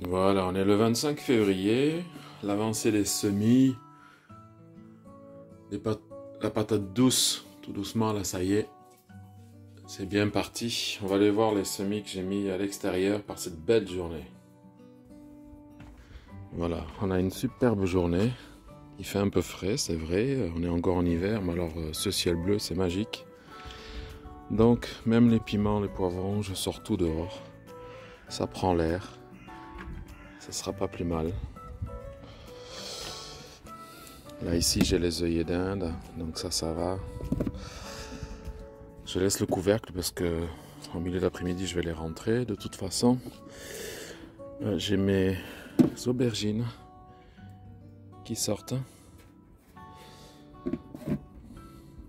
Voilà, on est le 25 février. L'avancée des semis. La patate douce, tout doucement, là, ça y est. C'est bien parti. On va aller voir les semis que j'ai mis à l'extérieur par cette belle journée. Voilà, on a une superbe journée. Il fait un peu frais, c'est vrai. On est encore en hiver, mais alors ce ciel bleu, c'est magique. Donc, même les piments, les poivrons, je sors tout dehors. Ça prend l'air. Ça sera pas plus mal. Là, ici, j'ai les œillets d'Inde. Donc ça va. Je laisse le couvercle parce que en milieu d'après-midi, je vais les rentrer. De toute façon, j'ai mes aubergines qui sortent.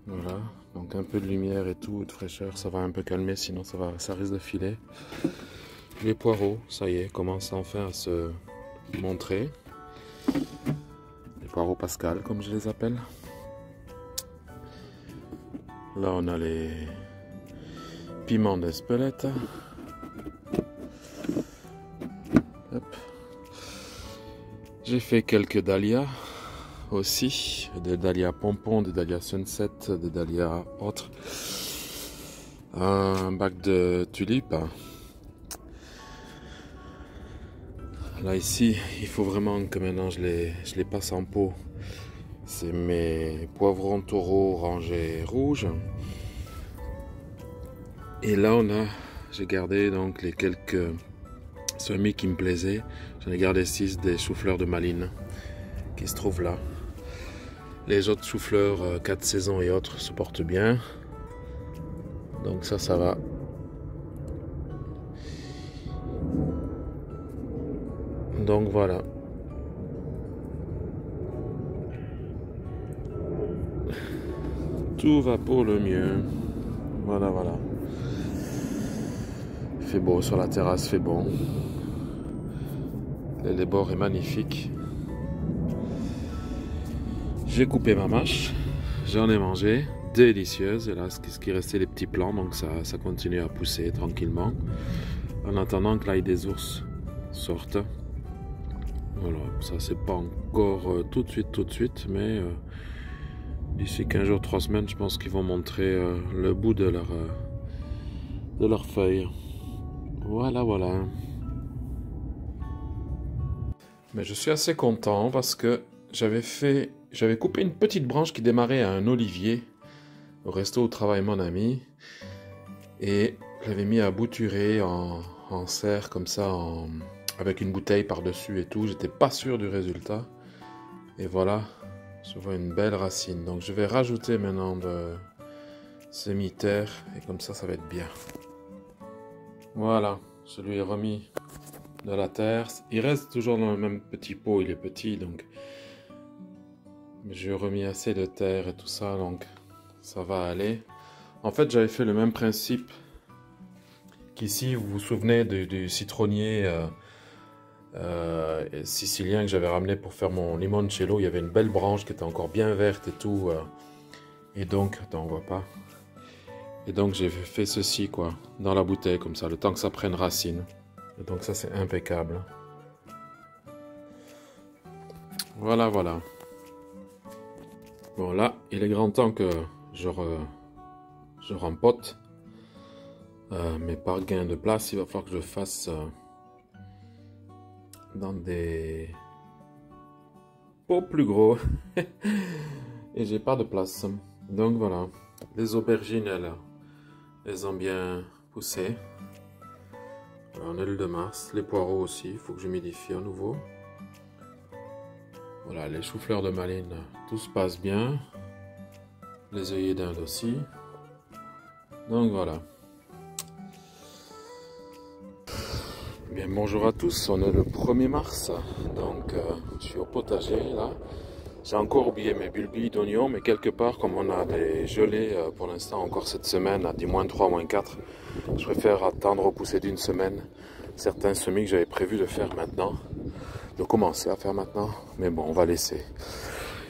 Voilà, donc un peu de lumière et tout, de fraîcheur, ça va un peu calmer, sinon ça risque de filer. Les poireaux, ça y est, commencent enfin à se montrer. Les poireaux Pascal, comme je les appelle. Là, on a les piments d'Espelette. J'ai fait quelques dahlias aussi, des dahlias pompons, des dahlias sunset, des dahlias autres. Un bac de tulipes. Là ici, il faut vraiment que maintenant je les passe en pot. C'est mes poivrons taureaux rangés rouges. Et là j'ai gardé donc les quelques semis qui me plaisaient. J'en ai gardé 6 des choux-fleurs de Malines qui se trouvent là. Les autres choux-fleurs 4 saisons et autres se portent bien. Donc ça va. Donc voilà. Tout va pour le mieux. Voilà. Il fait beau sur la terrasse, fait bon. Le bord est magnifique. J'ai coupé ma mâche. J'en ai mangé. Délicieuse. Et là, ce qui restait, les petits plants. Donc ça continue à pousser tranquillement. En attendant que l'ail des ours sorte. Voilà, ça c'est pas encore tout de suite, mais d'ici 15 jours, 3 semaines, je pense qu'ils vont montrer le bout de leurs feuilles. Voilà. Mais je suis assez content parce que j'avais coupé une petite branche qui démarrait à un olivier au resto où travaille mon ami et je l'avais mis à bouturer en serre comme ça, avec une bouteille par-dessus et tout. J'étais pas sûr du résultat. Et voilà, je vois une belle racine. Donc je vais rajouter maintenant de semi-terre et comme ça va être bien. Voilà, je lui ai remis de la terre. Il reste toujours dans le même petit pot, il est petit donc. Mais je lui ai remis assez de terre et tout ça, donc ça va aller. En fait, j'avais fait le même principe qu'ici, vous vous souvenez du citronnier sicilien que j'avais ramené pour faire mon limoncello. Il y avait une belle branche qui était encore bien verte et tout. Et donc, attends, on voit pas. Et donc, j'ai fait ceci, quoi, dans la bouteille, comme ça, le temps que ça prenne racine. Et donc, ça, c'est impeccable. Voilà. Bon, là, il est grand temps que je rempote. Mais par gain de place, il va falloir que je fasse dans des pots plus gros. Et j'ai pas de place. Donc voilà, les aubergines, elles ont bien poussé. En aile de mars, les poireaux aussi, il faut que je m'humidifie à nouveau. Voilà, les choux-fleurs de Malines, tout se passe bien. Les œillets d'Inde aussi. Donc voilà. Bien, bonjour à tous, on est le 1er mars, donc je suis au potager là. J'ai encore oublié mes bulbilles d'oignons, mais quelque part, comme on a des gelées pour l'instant encore cette semaine, à des -3, -4, je préfère attendre repousser d'une semaine certains semis que j'avais prévu de faire maintenant, de commencer à faire maintenant, mais bon, on va laisser.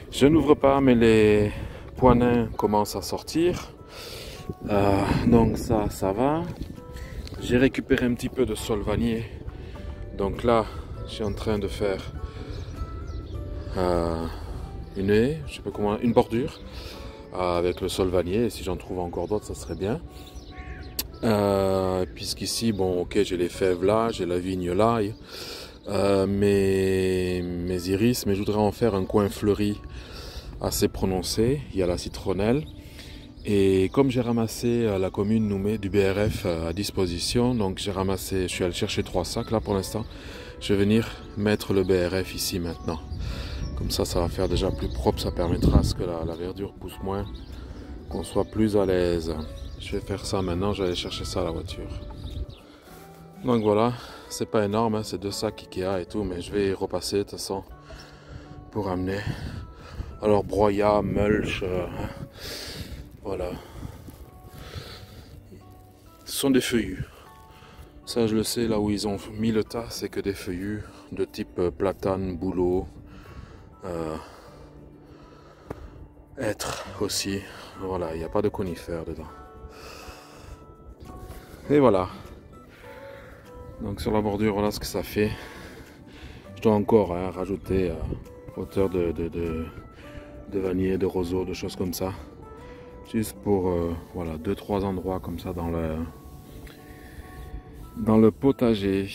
Je n'ouvre pas, mais les poinets commencent à sortir, donc ça va. J'ai récupéré un petit peu de sol vanillé. Donc là, je suis en train de faire une haie, je sais pas comment, une bordure avec le solvanier. Et si j'en trouve encore d'autres, ça serait bien. Puisqu'ici, bon, ok, j'ai les fèves là, j'ai la vigne là, mes iris, mais je voudrais en faire un coin fleuri assez prononcé. Il y a la citronnelle. Et comme j'ai ramassé, la commune nous met du BRF à disposition, donc j'ai ramassé, je suis allé chercher 3 sacs là pour l'instant. Je vais venir mettre le BRF ici maintenant. Comme ça va faire déjà plus propre, ça permettra à ce que la verdure pousse moins, qu'on soit plus à l'aise. Je vais faire ça maintenant, je vais aller chercher ça à la voiture. Donc voilà, c'est pas énorme, hein, c'est 2 sacs Ikea et tout, mais je vais y repasser de toute façon pour amener. Alors broyat, mulch, voilà. Ce sont des feuillus. Ça je le sais, là où ils ont mis le tas, c'est que des feuillus de type platane, bouleau, hêtre aussi. Voilà, il n'y a pas de conifères dedans. Et voilà. Donc sur la bordure, voilà ce que ça fait. Je dois encore rajouter hauteur de vanille, de roseau, de choses comme ça. Juste pour voilà, 2-3 endroits comme ça dans le potager.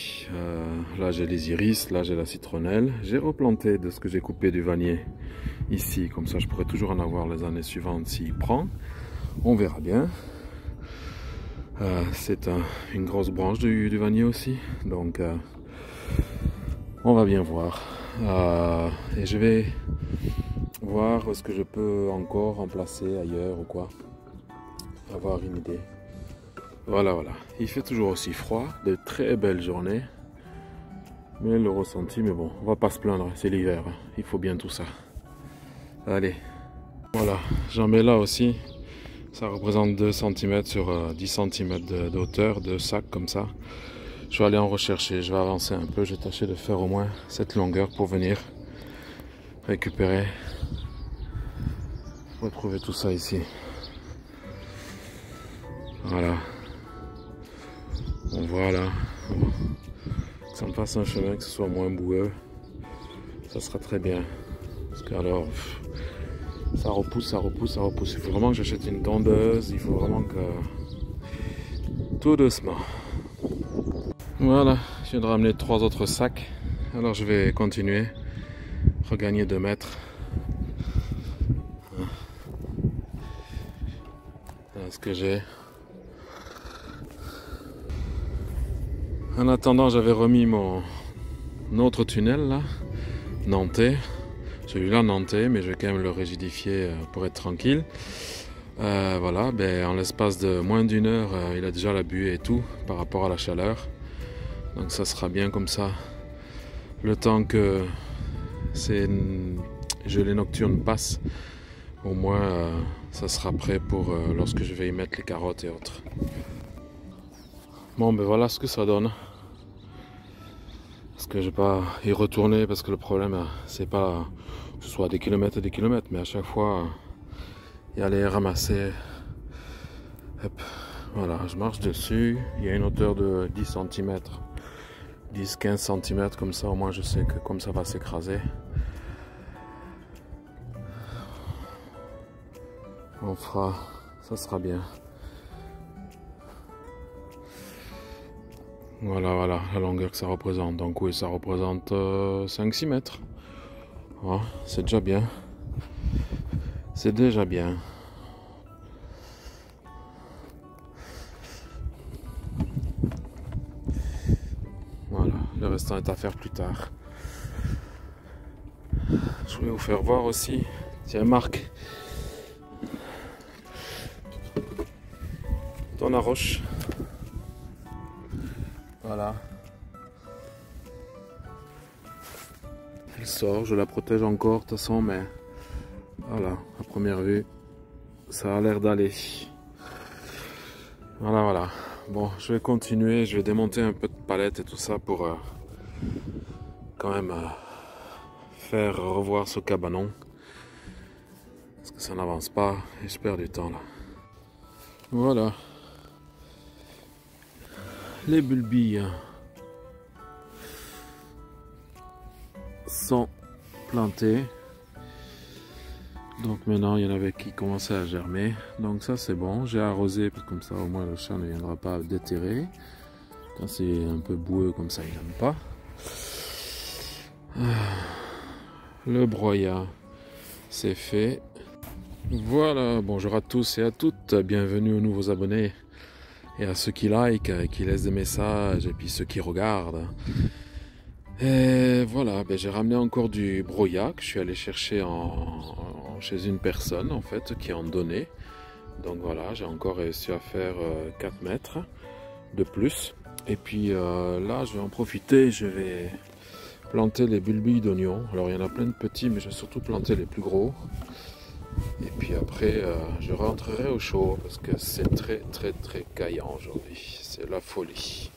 Là j'ai les iris, là j'ai la citronnelle. J'ai replanté de ce que j'ai coupé du vannier ici, comme ça je pourrais toujours en avoir les années suivantes s'il prend. On verra bien. C'est une grosse branche du vannier aussi, donc on va bien voir. Et je vais voir ce que je peux encore remplacer ailleurs ou quoi, avoir une idée. Voilà, il fait toujours aussi froid, de très belles journées, mais le ressenti, mais bon, on va pas se plaindre, c'est l'hiver, hein. Il faut bien tout ça. Allez, voilà, j'en mets là aussi. Ça représente 2 cm sur 10 cm de hauteur, 2 sacs comme ça. Je vais aller en rechercher, je vais avancer un peu, je vais tâcher de faire au moins cette longueur pour venir récupérer, retrouver tout ça ici. Voilà. On voit là, que ça me fasse un chemin, que ce soit moins boueux, ça sera très bien. Parce que alors, ça repousse. Il faut vraiment que j'achète une tondeuse, il faut vraiment que... Tout doucement. Voilà, je viens de ramener 3 autres sacs. Alors je vais continuer, regagner 2 mètres. Voilà ce que j'ai. En attendant, j'avais remis mon autre tunnel là, nantais. Celui-là nantais, mais je vais quand même le rigidifier pour être tranquille. Voilà, ben, en l'espace de moins d'1 heure, il a déjà la buée et tout par rapport à la chaleur. Donc ça sera bien comme ça. Le temps que ces gelées nocturnes passent, au moins ça sera prêt pour lorsque je vais y mettre les carottes et autres. Bon ben voilà ce que ça donne. Parce que je vais pas y retourner parce que le problème c'est pas que ce soit des kilomètres et des kilomètres, mais à chaque fois y aller ramasser. Hop, voilà, je marche dessus, il y a une hauteur de 10 cm, 10-15 cm comme ça, au moins je sais que comme ça va s'écraser. On fera, ça sera bien. Voilà la longueur que ça représente. Donc oui, ça représente 5-6 mètres. Voilà, c'est déjà bien. C'est déjà bien. Voilà, le restant est à faire plus tard. Je voulais vous faire voir aussi. Tiens Marc, dans la roche. Voilà. Elle sort, je la protège encore de toute façon, mais voilà, à première vue, ça a l'air d'aller. Voilà. Bon, je vais continuer, je vais démonter un peu de palette et tout ça pour quand même faire revoir ce cabanon. Parce que ça n'avance pas et je perds du temps là. Voilà. Les bulbilles. sont plantés. Donc maintenant il y en avait qui commençaient à germer. Donc ça c'est bon, j'ai arrosé comme ça au moins le chat ne viendra pas déterrer. Quand c'est un peu boueux comme ça il n'aime pas. Le broyat c'est fait. Voilà, bonjour à tous et à toutes, bienvenue aux nouveaux abonnés et à ceux qui like, qui laissent des messages et puis ceux qui regardent. Et voilà, j'ai ramené encore du broyat que je suis allé chercher chez une personne en fait qui en donnait. Donc voilà, j'ai encore réussi à faire 4 mètres de plus. Et puis là, je vais en profiter, je vais planter les bulbilles d'oignons. Alors il y en a plein de petits, mais je vais surtout planter les plus gros. Et puis après, je rentrerai au chaud parce que c'est très caillant aujourd'hui. C'est la folie.